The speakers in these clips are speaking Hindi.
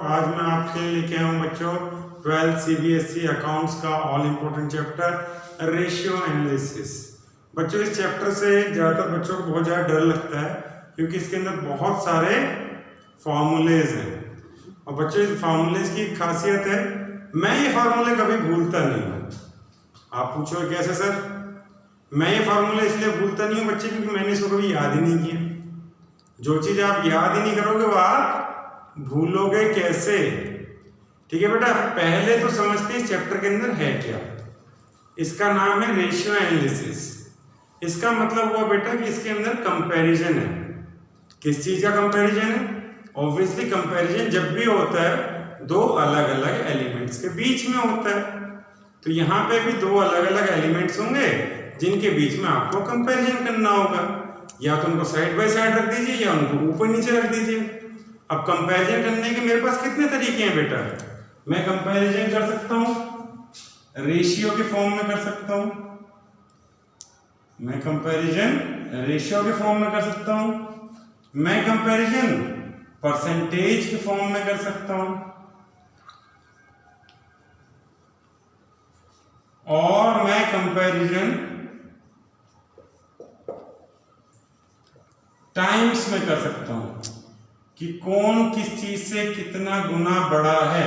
आज मैं आपके लिए लेके आया हूँ बच्चों 12th CBSE अकाउंट्स का all important chapter ratio analysis. बच्चों इस चैप्टर से ज़्यादातर बच्चों को बहुत ज़्यादा डर लगता है क्योंकि इसके अंदर बहुत सारे फार्मूलेज हैं और बच्चों इस फार्मूलेज की खासियत है मैं ये फार्मूले कभी भूलता नहीं हूँ। आप पूछो कैसे सर? मैं ये फार्मूले इसलिए भूलता नहीं हूँ बच्चे क्योंकि मैंने इसको कभी याद ही नहीं किया। जो चीज़ आप याद ही नहीं करोगे वो आप भूलोगे कैसे? ठीक है बेटा, पहले तो समझते हैं इस चैप्टर के अंदर है क्या। इसका नाम है रेशियो एनालिसिस। इसका मतलब हुआ बेटा कि इसके अंदर कंपैरिजन है। किस चीज़ का कंपैरिजन है? ऑब्वियसली कंपैरिजन जब भी होता है दो अलग अलग एलिमेंट्स के बीच में होता है। तो यहाँ पे भी दो अलग अलग एलिमेंट्स होंगे जिनके बीच में आपको कंपैरिजन करना होगा। या तो उनको साइड बाय साइड रख दीजिए या उनको ऊपर नीचे रख दीजिए। अब कंपैरिजन करने के मेरे पास कितने तरीके हैं बेटा? मैं कंपैरिजन कर सकता हूं रेशियो के फॉर्म में कर सकता हूं, मैं कंपैरिजन रेशियो के फॉर्म में कर सकता हूं, मैं कंपैरिजन परसेंटेज के फॉर्म में कर सकता हूं और मैं कंपैरिजन टाइम्स में कर सकता हूं कि कौन किस चीज से कितना गुना बड़ा है,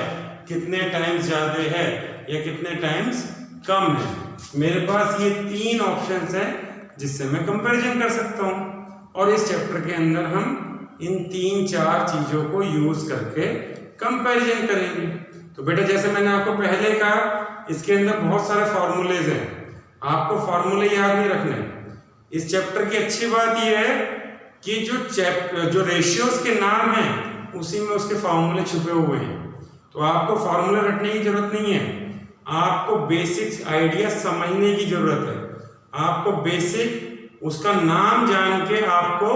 कितने टाइम्स ज्यादा है या कितने टाइम्स कम है। मेरे पास ये तीन ऑप्शंस हैं जिससे मैं कंपैरिजन कर सकता हूं और इस चैप्टर के अंदर हम इन तीन चार चीजों को यूज करके कंपैरिजन करेंगे। तो बेटा जैसे मैंने आपको पहले कहा इसके अंदर बहुत सारे फॉर्मूलेज हैं, आपको फॉर्मूले याद नहीं रखने। इस चैप्टर की अच्छी बात यह है कि जो रेशियोज के नाम हैं उसी में उसके फॉर्मूले छुपे हुए हैं। तो आपको फॉर्मूला रटने की जरूरत नहीं है, आपको बेसिक आइडिया समझने की जरूरत है। आपको बेसिक उसका नाम जान के आपको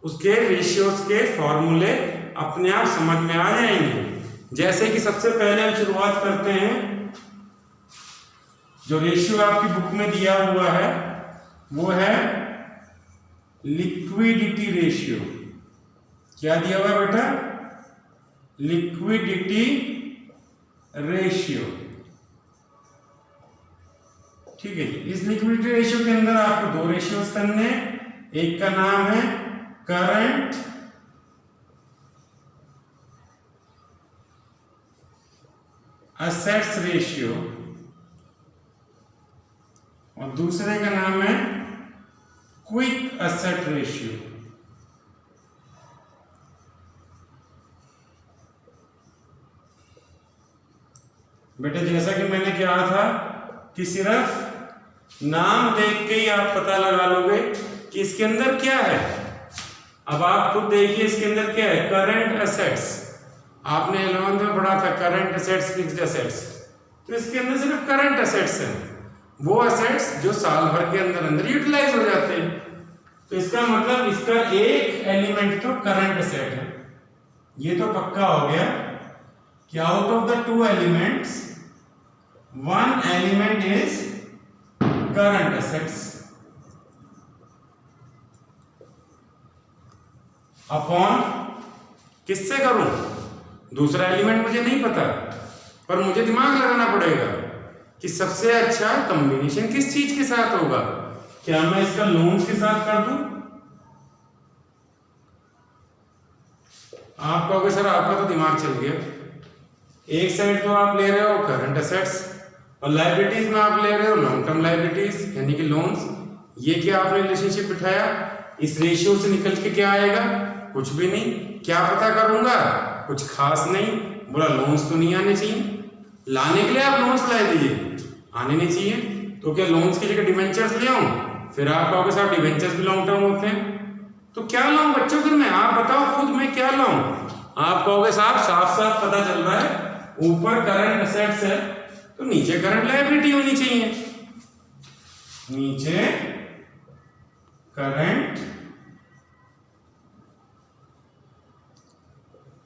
उसके रेशियोज के फॉर्मूले अपने आप समझ में आ जाएंगे। जैसे कि सबसे पहले हम शुरुआत करते हैं, जो रेशियो आपकी बुक में दिया हुआ है वो है लिक्विडिटी रेशियो। क्या दिया हुआ है बेटा? Liquidity ratio. ठीक है जी। इस लिक्विडिटी रेशियो के अंदर आपको दो रेशियोज करने हैं। एक का नाम है करंट असेट्स रेशियो और दूसरे का नाम है क्विक असेट रेशियो। बेटे जैसा कि मैंने कहा था कि सिर्फ नाम देख के ही आप पता लगा लोगे कि इसके अंदर क्या है। अब आप खुद देखिए इसके अंदर क्या है। करंट असेट्स आपने 11th में पढ़ा था, करंट असेट्स फिक्स्ड असेट्स। तो इसके अंदर सिर्फ करंट असेट्स हैं, वो असेट्स जो साल भर के अंदर अंदर यूटिलाइज हो जाते हैं। तो इसका मतलब इसका एक एलिमेंट तो करंट असेट है। ये तो पक्का हो गया कि out of the two elements one element is current assets upon किससे करूं? दूसरा एलिमेंट मुझे नहीं पता पर मुझे दिमाग लगाना पड़ेगा कि सबसे अच्छा कॉम्बिनेशन किस चीज के साथ होगा। क्या मैं इसका लोन्स के साथ कर दूं? आप कहोगे सर आपका तो दिमाग चल गया। एक साइड तो आप ले रहे हो करंट असेट्स और लायबिलिटीज में आप ले रहे हो लॉन्ग टर्म लायबिलिटीज यानी कि लोन्स। ये क्या आपने रिलेशनशिप बिठाया? इस रेशियो से निकल के क्या आएगा? कुछ भी नहीं। क्या पता करूंगा? कुछ खास नहीं। बोला लोन्स तो नहीं आने चाहिए, लाने के लिए आप लोन्स ला दीजिए, आने नहीं चाहिए। तो क्या लोन्स की जगह डिवेंचर्स ले आऊं? फिर आप कहोगे साहब डिवेंचर्स भी लॉन्ग टर्म होते हैं, तो क्या लाऊं बच्चों? फिर मैं आप बताओ खुद मैं क्या लाऊं? आप कहोगे साहब साफ साफ पता चल रहा है ऊपर करंट असेट्स है तो नीचे करंट लायबिलिटी होनी चाहिए। नीचे करंट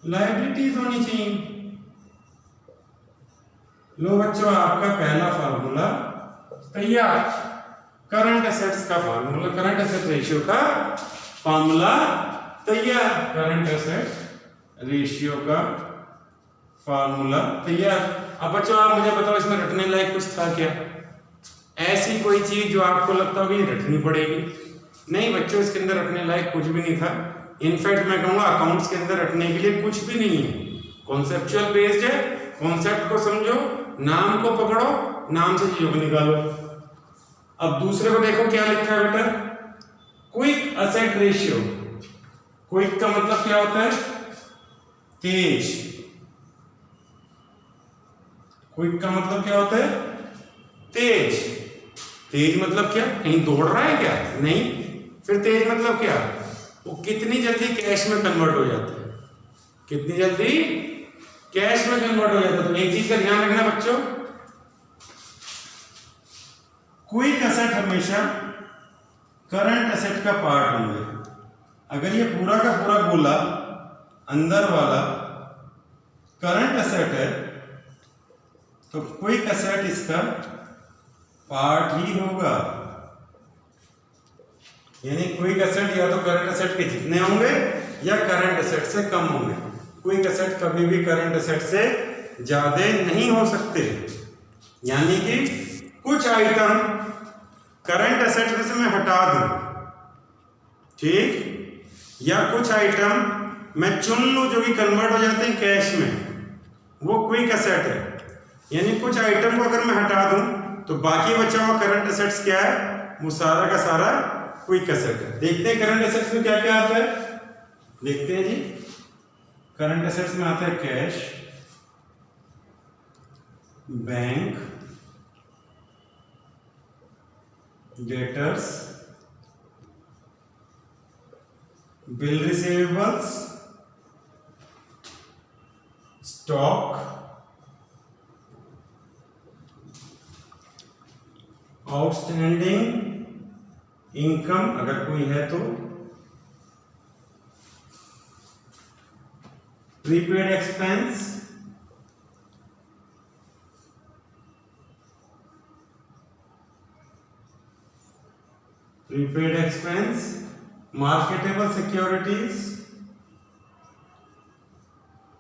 लायबिलिटीज होनी चाहिए। लो बच्चों आपका पहला फार्मूला तैयार। करंट असेट्स का फार्मूला, करंट असेट रेशियो का फार्मूला तैयार। करंट असेट रेशियो का फार्मूला तैयार। अब बच्चों आप मुझे बताओ इसमें रटने लायक कुछ था क्या? ऐसी कोई चीज जो आपको लगता होगी रटनी पड़ेगी? नहीं बच्चों, इसके अंदर रटने लायक कुछ भी नहीं था। इनफैक्ट मैं कहूँगा अकाउंट्स के अंदर रटने के लिए कुछ भी नहीं है। कॉन्सेप्चुअल बेस्ड है, कॉन्सेप्ट को समझो, नाम को पकड़ो, नाम से चीजों को निकालो। अब दूसरे को देखो क्या लिखा है बेटा, क्विक असेट रेशियो। क्विक का मतलब क्या होता है? तेज। क्विक का मतलब क्या होता है? तेज। तेज मतलब क्या? कहीं दौड़ रहा है क्या? नहीं। फिर तेज मतलब क्या? वो कितनी जल्दी कैश में कन्वर्ट हो जाता है, कितनी जल्दी कैश में कन्वर्ट हो जाता है। तो एक चीज का ध्यान रखना बच्चों, क्विक एसेट हमेशा करंट एसेट का पार्ट होंगे। अगर ये पूरा का पूरा गोला अंदर वाला करंट एसेट है तो क्विक एसेट इसका पार्ट ही होगा। यानी क्विक एसेट या तो करंट एसेट के जितने होंगे या करंट एसेट से कम होंगे। क्विक एसेट कभी भी करंट एसेट से ज्यादा नहीं हो सकते। यानी कि कुछ आइटम करंट एसेट में से मैं हटा दूं, ठीक, या कुछ आइटम मैं चुन लूं जो कि कन्वर्ट हो जाते हैं कैश में, वो क्विक एसेट है। यानी कुछ आइटम को अगर मैं हटा दूं तो बाकी बचा हुआ करंट एसेट्स क्या है? वो सारा का सारा क्विक एसेट है। देखते हैं करंट एसेट्स में क्या क्या आता है, देखते हैं जी। करंट एसेट्स में आता है cash, bank, debtors, bill receivables, stock, outstanding income अगर कोई है तो, प्रीपेड एक्सपेंस, मार्केटेबल सिक्योरिटीज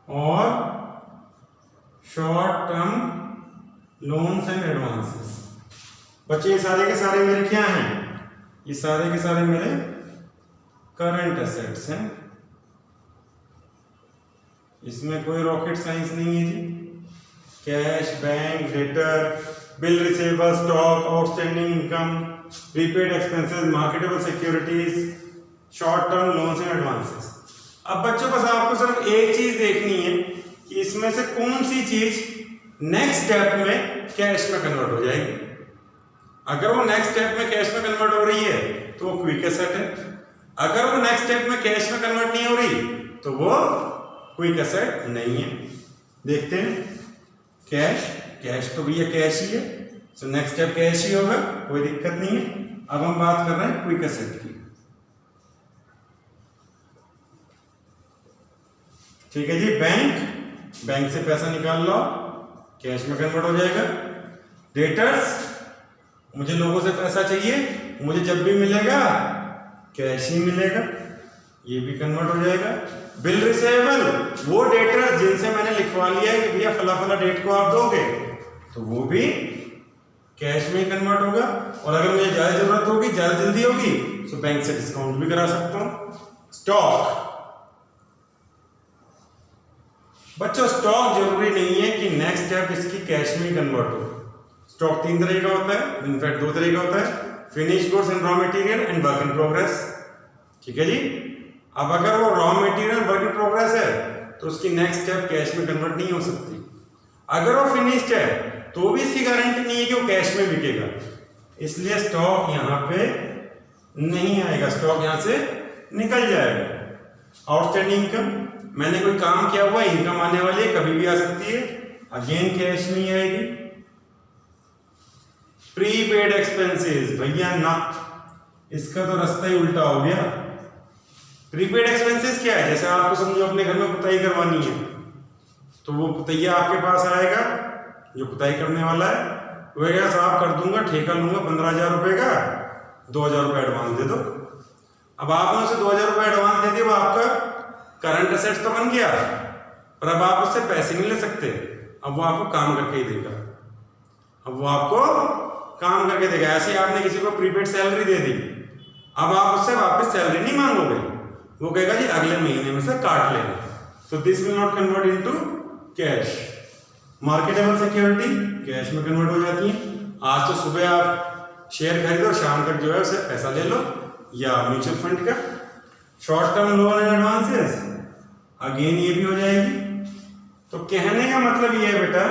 और short term loans and advances. बच्चे ये सारे के सारे मेरे क्या हैं? ये सारे के सारे मेरे करंट एसेट्स हैं। इसमें कोई रॉकेट साइंस नहीं है जी। Cash, bank, debtor, bill receivable, stock, outstanding income, prepaid expenses, marketable securities, short term loans and advances. अब बच्चों बस आपको सिर्फ एक चीज देखनी है कि इसमें से कौन सी चीज नेक्स्ट स्टेप में कैश में कन्वर्ट हो जाएगी। अगर वो नेक्स्ट स्टेप में कैश में कन्वर्ट हो रही है तो वो क्विक एसेट है। अगर वो नेक्स्ट स्टेप में कैश में कन्वर्ट नहीं हो रही तो वो क्विक एसेट नहीं है। देखते हैं कैश, कैश तो भैया कैश ही है, तो नेक्स्ट स्टेप कैश ही होगा, कोई दिक्कत नहीं है। अब हम बात कर रहे हैं क्विक एसेट की, ठीक है जी। बैंक, बैंक से पैसा निकाल लो, कैश में कन्वर्ट हो जाएगा। डेटर्स, मुझे लोगों से पैसा चाहिए, मुझे जब भी मिलेगा कैश ही मिलेगा, ये भी कन्वर्ट हो जाएगा। बिल रिसीवेबल, वो डेटर्स जिनसे मैंने लिखवा लिया है कि भैया फला फला डेट को आप दोगे, तो वो भी कैश में कन्वर्ट होगा। और अगर मुझे ज्यादा जरूरत होगी, ज्यादा जल्दी होगी, तो बैंक से डिस्काउंट भी करा सकता हूं। स्टॉक, बच्चों स्टॉक जरूरी नहीं है कि नेक्स्ट स्टेप इसकी कैश में कन्वर्ट हो। स्टॉक 3 तरह का होता है, इनफैक्ट 2 तरह का होता है, finish goods and raw material and work in progress, ठीक है जी। अब अगर वो raw material work in progress है तो उसकी नेक्स्ट स्टेप कैश में कन्वर्ट नहीं हो सकती। अगर वो फिनिश्ड है तो भी इसकी गारंटी नहीं है कि वो कैश में बिकेगा, इसलिए स्टॉक यहाँ पे नहीं आएगा, स्टॉक यहाँ से निकल जाएगा। आउटस्टैंडिंग इनकम, मैंने कोई काम किया हुआ, इनकम आने वाली है, कभी भी आ सकती है, अगेन कैश नहीं आएगी। प्रीपेड एक्सपेंसेस, भैया ना, इसका तो रास्ता ही उल्टा हो गया। प्रीपेड एक्सपेंसेस क्या है? जैसे आपको समझो अपने घर में पुताई करवानी है, तो वो पुतैया आपके पास आएगा जो पुताई करने वाला है, वो कहेगा साहब कर दूंगा, ठेका लूंगा 15,000 रुपए का, 2,000 रुपए एडवांस दे दो। अब आपने उसे 2,000 रुपए एडवांस दे दिया, वो आपका करंट एसेट्स तो बन गया। पर अब आप उससे पैसे नहीं ले सकते, अब वो आपको काम करके ही देगा। अब वो आपको काम करके देगा। ऐसे आपने किसी को प्रीपेड सैलरी दे दी, अब आप उससे वापस सैलरी नहीं मांगोगे, वो कहेगा जी अगले महीने में से काट लेना। So this will not convert into cash. Marketable security cash में कन्वर्ट हो जाती है। आज तो सुबह आप शेयर खरीदो, शाम तक जो है उसे पैसा ले लो, या म्यूचुअल फंड का। Short term loan and advances again ये भी हो जाएगी। तो कहने का मतलब ये है बेटा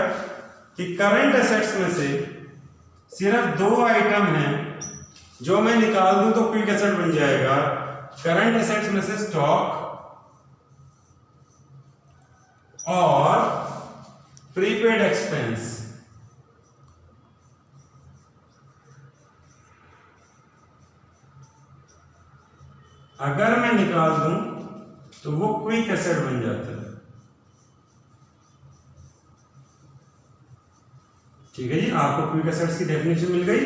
कि करंट एसेट्स में से सिर्फ 2 आइटम हैं जो मैं निकाल दूं तो क्विक एसेट बन जाएगा। करंट एसेट्स में से स्टॉक और प्रीपेड एक्सपेंस। अगर मैं निकाल दूं तो वो क्विक एसेट बन जाता है। ठीक है जी, आपको क्विक एसेट्स की डेफिनेशन मिल गई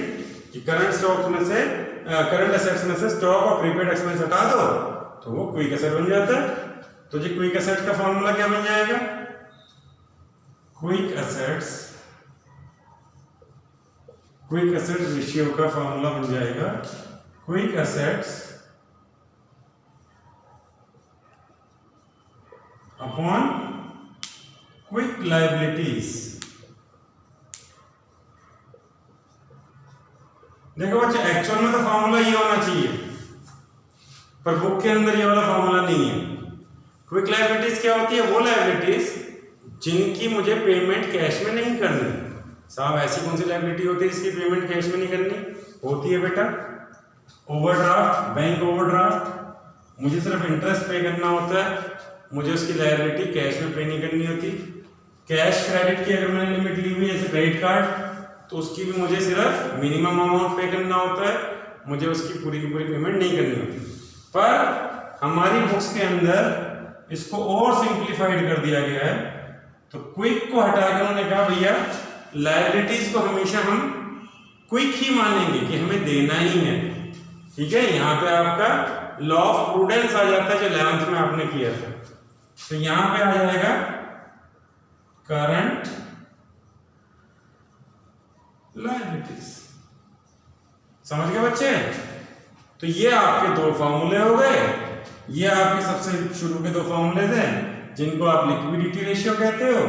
कि करंट स्टॉक में से करंट एसेट्स में से स्टॉक और प्रीपेड एक्सपेंस हटा दो तो वो क्विक एसेट बन जाता है। तो जी क्विक एसेट का फॉर्मूला क्या बन जाएगा? क्विक एसेट रेशियो का फॉर्मूला बन जाएगा quick assets upon quick liabilities. देखो बच्चे, एक्चुअल में तो फॉर्मूला ये होना चाहिए, पर बुक के अंदर ये वाला फॉर्मूला नहीं है। क्विक लायबिलिटीज क्या होती है? वो लायबिलिटीज जिनकी मुझे पेमेंट कैश में नहीं करनी। साहब ऐसी कौन सी लायबिलिटी होती है जिसकी पेमेंट कैश में नहीं करनी? होती है बेटा ओवरड्राफ्ट, बैंक ओवरड्राफ्ट। मुझे सिर्फ इंटरेस्ट पे करना होता है, मुझे उसकी लायबिलिटी कैश में पे नहीं करनी होती। कैश क्रेडिट की अगर मैंने लिमिट ली हुई है जैसे क्रेडिट कार्ड, तो उसकी भी मुझे सिर्फ मिनिमम अमाउंट पे करना होता है, मुझे उसकी पूरी की पूरी पेमेंट नहीं करनी होती। पर हमारी बुक्स के अंदर इसको और सिंप्लीफाइड कर दिया गया है। तो क्विक को हटा के उन्होंने कहा भैया लायबिलिटीज को हमेशा हम क्विक ही मानेंगे कि हमें देना ही है। ठीक है, यहाँ पे आपका लॉ ऑफ प्रूडेंस आ जाता है जो 11th में आपने किया था। तो यहां पे आ जाएगा करंट लायबिलिटीज। समझ गए बच्चे? तो ये आपके 2 फॉर्मूले हो गए। ये आपके सबसे शुरू के 2 फॉर्मूले थे जिनको आप लिक्विडिटी रेशियो कहते हो।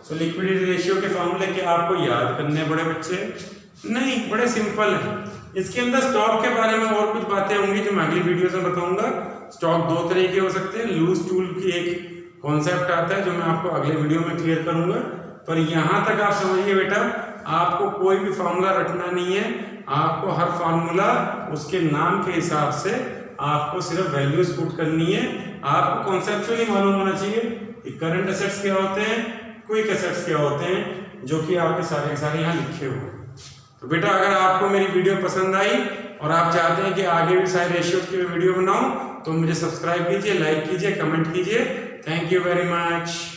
सो लिक्विडिटी रेशियो के फॉर्मूले के आपको याद करने बड़े बच्चे नहीं, बड़े सिंपल है। इसके अंदर स्टॉक के बारे में और कुछ बातें होंगी जो मैं अगली वीडियो में बताऊंगा। स्टॉक 2 तरह के हो सकते हैं। लूज टूल की एक कॉन्सेप्ट आता है जो मैं आपको अगले वीडियो में क्लियर करूंगा। पर यहां तक आप समझिए बेटा, आपको कोई भी फॉर्मूला रटना नहीं है। आपको हर फॉर्मूला उसके नाम के हिसाब से आपको सिर्फ वैल्यूज पुट करनी है। आपको कॉन्सेप्चुअली मालूम होना चाहिए कि करंट एसेट्स क्या होते हैं, क्विक एसेट्स क्या होते हैं, जो कि आपके सारे के सारे यहाँ लिखे हुए हैं। तो बेटा अगर आपको मेरी वीडियो पसंद आई और आप चाहते हैं कि आगे भी सारे रेशियोज की वीडियो बनाऊं, तो मुझे सब्सक्राइब कीजिए, लाइक कीजिए, कमेंट कीजिए। Thank you very much.